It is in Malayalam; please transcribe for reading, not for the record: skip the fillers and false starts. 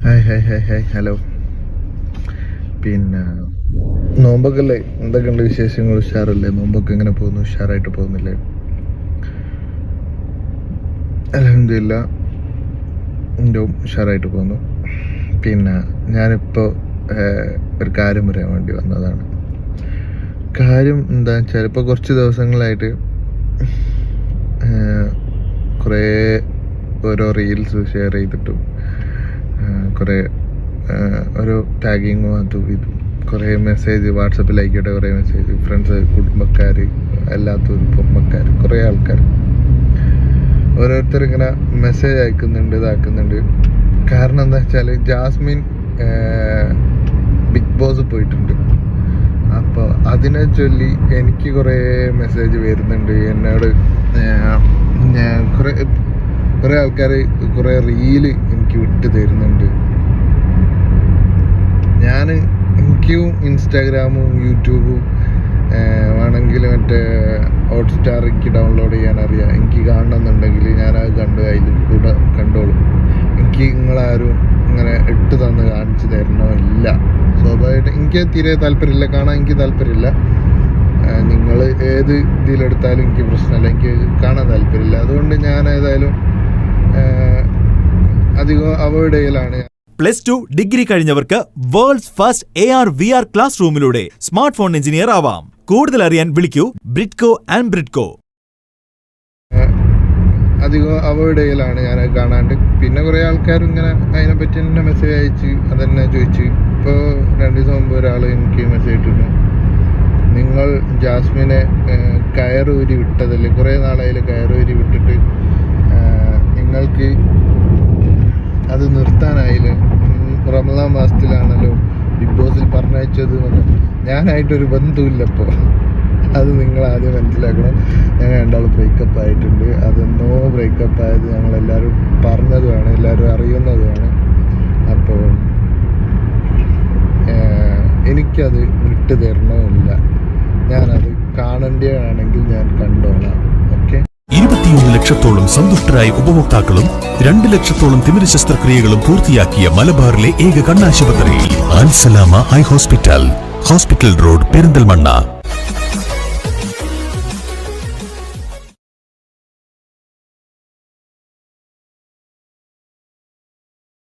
Hi hi hi hi hello. പിന്നെ നോമ്പൊക്കെ അല്ലേ, എന്തൊക്കെയുണ്ട് വിശേഷങ്ങൾ? ഉഷാറല്ലേ? നോമ്പൊക്കെ എങ്ങനെ പോകുന്നു? ഉഷാറായിട്ട് പോകുന്നില്ലേ? അൽഹംദുലില്ലാ എൻ്റെ ഉഷാറായിട്ട് പോകുന്നു. പിന്നെ ഞാനിപ്പോൾ ഒരു കാര്യം പറയാൻ വേണ്ടി വന്നതാണ്. കാര്യം എന്താണെന്ന് വെച്ചാൽ, ഇപ്പോൾ കുറച്ച് ദിവസങ്ങളായിട്ട് കുറേ ഓരോ റീൽസ് ഷെയർ ചെയ്തിട്ടും കുറേ ഓരോ ടാഗിങ്ങും അതും ഇതും കുറേ മെസ്സേജ് വാട്സപ്പിലായിക്കോട്ടെ, കുറേ മെസ്സേജ് ഫ്രണ്ട്സ്, കുടുംബക്കാർ, അല്ലാത്തവർ, പൊമ്മക്കാർ, കുറേ ആൾക്കാർ ഓരോരുത്തർ ഇങ്ങനെ മെസ്സേജ് അയക്കുന്നുണ്ട്, ഇതാക്കുന്നുണ്ട്. കാരണം എന്താ വെച്ചാൽ, ജാസ്മിൻ ബിഗ് ബോസ് പോയിട്ടുണ്ട്. അപ്പോൾ അതിനെ ചൊല്ലി എനിക്ക് കുറേ മെസ്സേജ് വരുന്നുണ്ട്. എന്നോട് കുറേ ആൾക്കാർ കുറേ റീല് എനിക്ക് വിട്ട് തരുന്നുണ്ട്. എനിക്കും ഇൻസ്റ്റാഗ്രാമും യൂട്യൂബും വേണമെങ്കിൽ മറ്റേ ഹോട്ട്സ്റ്റാർ എനിക്ക് ഡൗൺലോഡ് ചെയ്യാൻ അറിയാം. എനിക്ക് കാണണമെന്നുണ്ടെങ്കിൽ ഞാനത് കണ്ട് അതിൽ കൂടെ കണ്ടോളും. എനിക്ക് നിങ്ങളാരും ഇങ്ങനെ ഇട്ട് തന്ന് കാണിച്ചു തരണമില്ല. സ്വാഭാവികമായിട്ട് എനിക്ക് തീരെ താല്പര്യമില്ല, കാണാൻ എനിക്ക് താല്പര്യമില്ല. നിങ്ങൾ ഏത് ഇതിലെടുത്താലും എനിക്ക് പ്രശ്നമില്ല, എനിക്ക് കാണാൻ താല്പര്യമില്ല. അതുകൊണ്ട് ഞാൻ ഏതായാലും അധികം അവോയ്ഡ് ചെയ്യലാണ്. +2 ഡിഗ്രി കഴിഞ്ഞവർക്ക് വേൾഡ്സ് ഫസ്റ്റ് AR/VR ക്ലാസ് റൂമിലൂടെ സ്മാർട്ട് ഫോൺ എഞ്ചിനീയർ ആവാം. കൂടുതൽ അറിയാൻ വിളിക്കൂ ബ്രിഡ്കോ ആൻഡ് ബ്രിഡ്കോ. അധികം അവോയ്ഡ് ചെയ്യലാണ് ഞാൻ കാണാണ്ട്. പിന്നെ കുറേ ആൾക്കാർ ഇങ്ങനെ അതിനെപ്പറ്റി തന്നെ മെസ്സേജ് അയച്ച് അതെന്നെ ചോദിച്ച്. ഇപ്പോൾ 2 ദിവസം മുമ്പ് ഒരാൾ എനിക്ക് മെസ്സേജ് ഇട്ടിരുന്നു, നിങ്ങൾ ജാസ്മിനെ കയറൂരി വിട്ടതല്ലേ, കുറേ നാളായാലും കയറൂരി വിട്ടിട്ട് നിങ്ങൾക്ക് അത് നിർത്താനായില്ല. റമദാൻ മാസത്തിലാണല്ലോ ബിഗ് ബോസിൽ പറഞ്ഞയച്ചത്. ഞാനായിട്ടൊരു ബന്ധമില്ല. ഇപ്പോൾ അത് നിങ്ങൾ ആദ്യം മനസ്സിലാക്കണം. ഞങ്ങൾ രണ്ടാളും ബ്രേക്കപ്പ് ആയിട്ടുണ്ട്. അതെന്നോ ബ്രേക്കപ്പ് ആയത് ഞങ്ങളെല്ലാവരും പറഞ്ഞതുമാണ്, എല്ലാവരും അറിയുന്നതുമാണ്. അപ്പോൾ എനിക്കത് വിട്ടു തരണമില്ല. ഞാനത് കാണേണ്ടതാണെങ്കിൽ ഞാൻ കണ്ടോളാം. ഓക്കെ. 21 ലക്ഷത്തോളം സന്തുഷ്ടരായ ഉപഭോക്താക്കളും 2 ലക്ഷത്തോളം തിമിര ശസ്ത്രക്രിയകളും പൂർത്തിയാക്കിയ മലബാറിലെ ഏക കണ്ണാശുപത്രി അൽ സലാമ ഹൈ ഹോസ്പിറ്റൽ റോഡ്, പെരിന്തൽമണ്ണ.